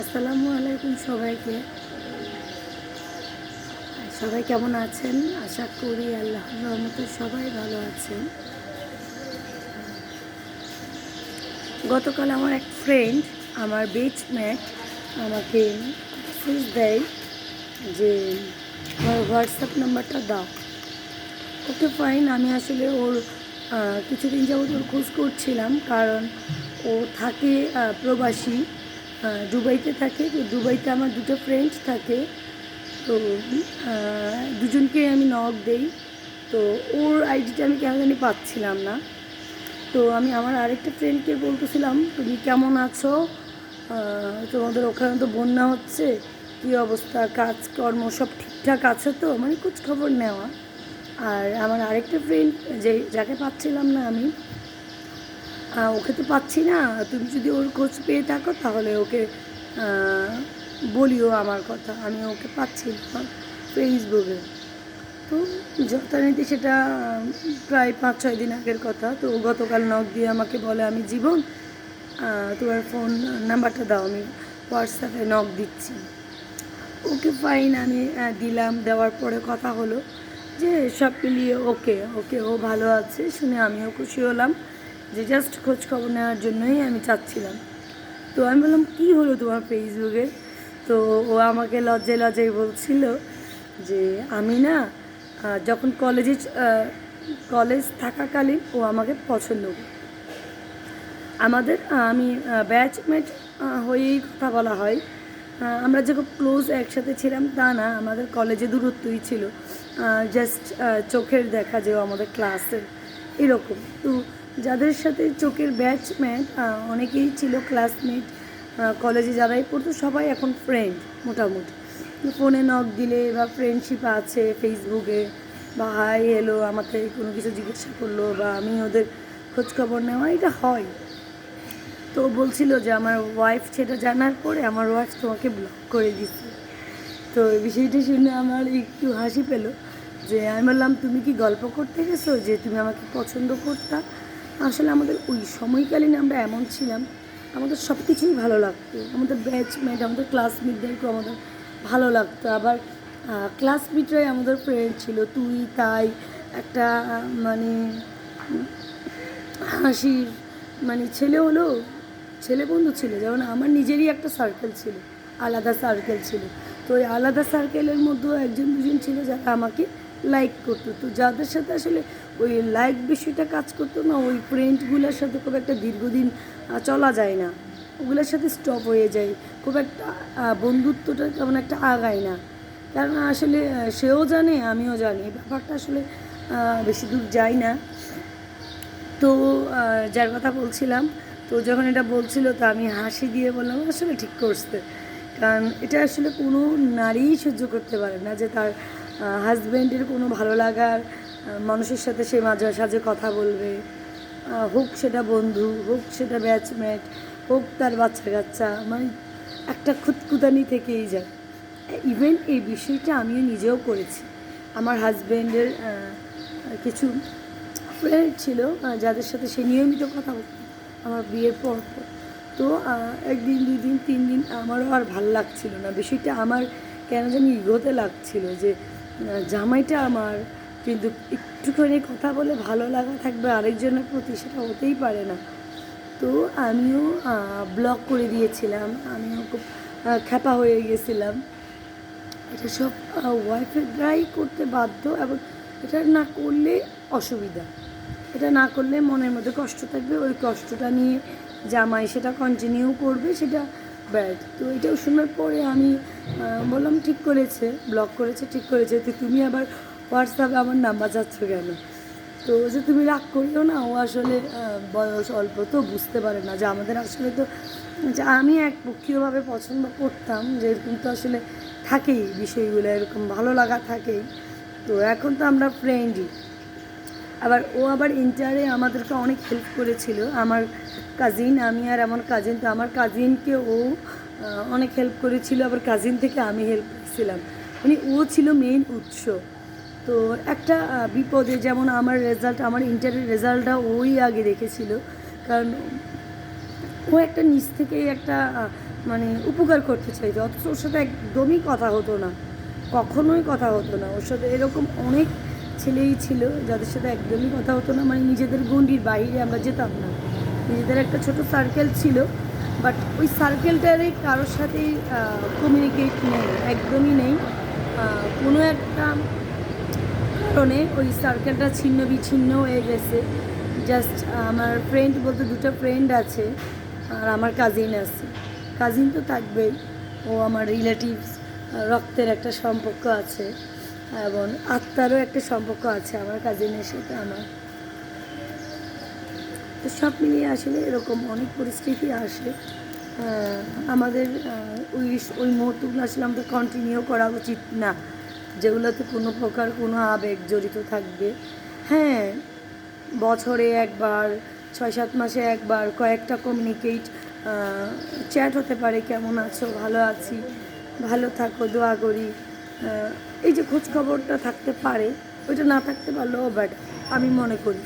আসসালামু আলাইকুম সবাইকে। সবাই কেমন আছেন? আশা করি আল্লাহর রহমতে সবাই ভালো আছেন। গতকাল আমার এক ফ্রেন্ড, আমার বেচমেট আমাকে মেসেজ দেয় যে আমার হোয়াটসঅ্যাপ নাম্বারটা দাও। ওকে ফাইন, আমি আসলে ওর কিছুদিন যাবত ওর খোঁজ করছিলাম, কারণ ও থাকে প্রবাসী, দুবাইতে থাকে। তো দুবাইতে আমার দুটো ফ্রেন্ড থাকে। তো দুজনকে আমি নক দেই। তো ওর আইডিটা আমি কেন জানি পাচ্ছিলাম না। তো আমি আমার আরেকটা ফ্রেন্ডকে বলতেছিলাম, তুমি কেমন আছো, তোমাদের ওখানে তো বন্যা হচ্ছে, কী অবস্থা, কাজকর্ম সব ঠিকঠাক আছে তো, মানে খোঁজ খবর নেওয়া। আর আমার আরেকটা ফ্রেন্ড যাকে পাচ্ছিলাম না আমি, ওকে তো পাচ্ছি না, তুমি যদি ওর খোঁজ পেয়ে থাকো তাহলে ওকে বলিও আমার কথা, আমি ওকে পাচ্ছি না ফেসবুকে। তো যথারীতি সেটা প্রায় 5-6 দিন আগের কথা। তো গতকাল নক দিয়ে আমাকে বলে, আমি জীবন, তোমার ফোন নাম্বারটা দাও, আমি হোয়াটসঅ্যাপে নক দিচ্ছি। ওকে ফাইন, আমি দিলাম। দেওয়ার পরে কথা হলো যে সব মিলিয়ে ওকে ওকে ও ভালো আছে শুনে আমিও খুশি হলাম, যে জাস্ট খোঁজ খবর নেওয়ার জন্যই আমি চাচ্ছিলাম। তো আমি বললাম, কী হলো তোমার ফেসবুকে? তো ও আমাকে লজ্জায় লজ্জায় বলছিল যে আমি না, যখন কলেজ থাকাকালীন ও আমাকে পছন্দ করে। আমাদের আমি ব্যাচমেট হয়েই কথা বলা হয়। আমরা যে খুব ক্লোজ একসাথে ছিলাম তা না, আমাদের কলেজে দূরত্বই ছিল, জাস্ট চোখের দেখা যেও আমাদের ক্লাসের এরকম। তো যাদের সাথে চোখের ব্যাচমেট অনেকেই ছিল ক্লাসমেট, কলেজে যারাই পড়তো সবাই এখন ফ্রেন্ড মোটামুটি। ফোনে নক দিলে বা ফ্রেন্ডশিপ আছে ফেসবুকে, বা হাই হ্যালো আমাকে কোনো কিছু জিজ্ঞাসা করলো, বা আমি ওদের খোঁজখবর নেওয়া, এটা হয়। তো বলছিল যে আমার ওয়াইফ সেটা জানার পরে আমার ওয়াইফ তোমাকে ব্লক করে দিচ্ছে। তো এই বিষয়টা শুনে আমার একটু হাসি পেল, যে আমি বললাম, তুমি কি গল্প করতে গেছো যে তুমি আমাকে পছন্দ করতা? আসলে আমাদের ওই সময়কালীন আমরা এমন ছিলাম, আমাদের সব কিছুই ভালো লাগতো, আমাদের ব্যাচমেট, আমাদের ক্লাসমেটদেরকেও আমাদের ভালো লাগতো। আবার ক্লাসমেটরাই আমাদের ফ্রেন্ড ছিল, তুই তাই একটা মানে হাসির মানে ছেলে হলো, ছেলে বন্ধু ছিল। যেমন আমার নিজেরই একটা সার্কেল ছিল, আলাদা সার্কেল ছিল। তো ওই আলাদা সার্কেলের মধ্যেও একজন দুজন ছিল যারা আমাকে লাইক করতো। তো যাদের সাথে আসলে ওই লাইক বিষয়টা কাজ করতো না, ওই ফ্রেন্ডগুলোর সাথে খুব একটা দীর্ঘদিন চলা যায় না, ওগুলোর সাথে স্টপ হয়ে যায়, খুব একটা বন্ধুত্বটা কেমন একটা আগায় না। কারণ আসলে সেও জানে আমিও জানি ব্যাপারটা আসলে বেশি দূর যায় না। তো যার কথা বলছিলাম, তো যখন এটা বলছিল তো আমি হাসি দিয়ে বললাম, আসলে ঠিক করছে। কারণ এটা আসলে কোনো নারীই সহ্য করতে পারে না যে তার হাজব্যান্ডের কোনো ভালো লাগার মানুষের সাথে সে মাঝে সাঝে কথা বলবে, হোক সেটা বন্ধু, হোক সেটা ব্যাচমেট, হোক তার বাচ্চা কাচ্চা, মানে একটা খুঁতখুঁতানি থেকেই যায়। ইভেন এই বিষয়টা আমিও নিজেও করেছি। আমার হাজব্যান্ডের কিছু ফ্রেন্ড ছিল যাদের সাথে সে নিয়মিত কথা বলতো আমার বিয়ের পর পর। তো একদিন, 2 দিন, 3 দিন আমারও আর ভাল লাগছিল না। বিষয়টা আমার কেন জানি ইগোতে লাগছিল যে জামাইটা আমার, কিন্তু একটুখানি কথা বলে ভালো লাগা থাকবে আরেকজনের প্রতি, সেটা হতেই পারে না। তো আমিও ব্লক করে দিয়েছিলাম, আমিও খুব খ্যাপা হয়ে গেছিলাম। এটা সব ওয়াইফের দ্বারাই করতে বাধ্য, এবং এটা না করলে অসুবিধা, এটা না করলে মনের মধ্যে কষ্ট থাকবে, ওই কষ্টটা নিয়ে জামাই সেটা কন্টিনিউ করবে, সেটা ব্যাড। তো এটাও শোনার পরে আমি বললাম, ঠিক করেছে, ব্লক করেছে, ঠিক করেছে। তো তুমি আবার হোয়াটসঅ্যাপে আমার নাম্বার চাচ্ছ কেন? তো যে তুমি রাগ করিও না, ও আসলে বয়স অল্প তো বুঝতে পারে না যে আমাদের আসলে তো, যে আমি একপক্ষীয়ভাবে পছন্দ করতাম, যে এরকম তো আসলে থাকেই বিষয়গুলো, এরকম ভালো লাগা থাকেই। তো এখন তো আমরা ফ্রেন্ডই। আবার ও আবার ইন্টারে আমাদেরকে অনেক হেল্প করেছিল, আমার কাজিন, আমি আর আমার কাজিন। তো আমার কাজিনকে ও অনেক হেল্প করেছিল, আবার কাজিন থেকে আমি হেল্প পেয়েছিলাম, মানে ও ছিল মেইন উৎস। তো একটা বিপদে, যেমন আমার ইন্টারের রেজাল্টটা ওই আগে রেখেছিল, কারণ ও একটা নিজ থেকেই একটা মানে উপকার করতে চাইতো, অথচ ওর সাথে একদমই কথা হতো না, কখনোই কথা হতো না। ওর সাথে এরকম অনেক ছেলেই ছিল যাদের সাথে একদমই কথা হতো না, মানে নিজেদের গণ্ডির বাইরে আমরা যেতাম না। নিজেদের একটা ছোট সার্কেল ছিল, বাট ওই সার্কেলটারে কারোর সাথেই কমিউনিকেট নেই, একদমই নেই। কোনো একটা কারণে ওই সার্কেলটা ছিন্ন বিচ্ছিন্ন হয়ে গেছে। জাস্ট আমার ফ্রেন্ড বলতে দুটো ফ্রেন্ড আছে, আর আমার কাজিন আছে। কাজিন তো থাকবেই, ও আমার রিলেটিভস, রক্তের একটা সম্পর্ক আছে, এবং আত্মারও একটা সম্পর্ক আছে আমার কাজিনের সাথে আমার। তো সব মিলিয়ে আসলে এরকম অনেক পরিস্থিতি আসে। আমাদের ওই মুহূর্তগুলো আসলে আমাদের কন্টিনিউ করা উচিত না, যেগুলোতে কোনো প্রকার কোনো আবেগ জড়িত থাকবে। হ্যাঁ, বছরে একবার, 6-7 মাসে একবার কয়েকটা কমিউনিকেট চ্যাট হতে পারে, কেমন আছো, ভালো আছি, ভালো থাকো, দোয়া করি, এই যে খোঁজখবরটা থাকতে পারে, ওইটা না থাকতে পারলেও বাট আমি মনে করি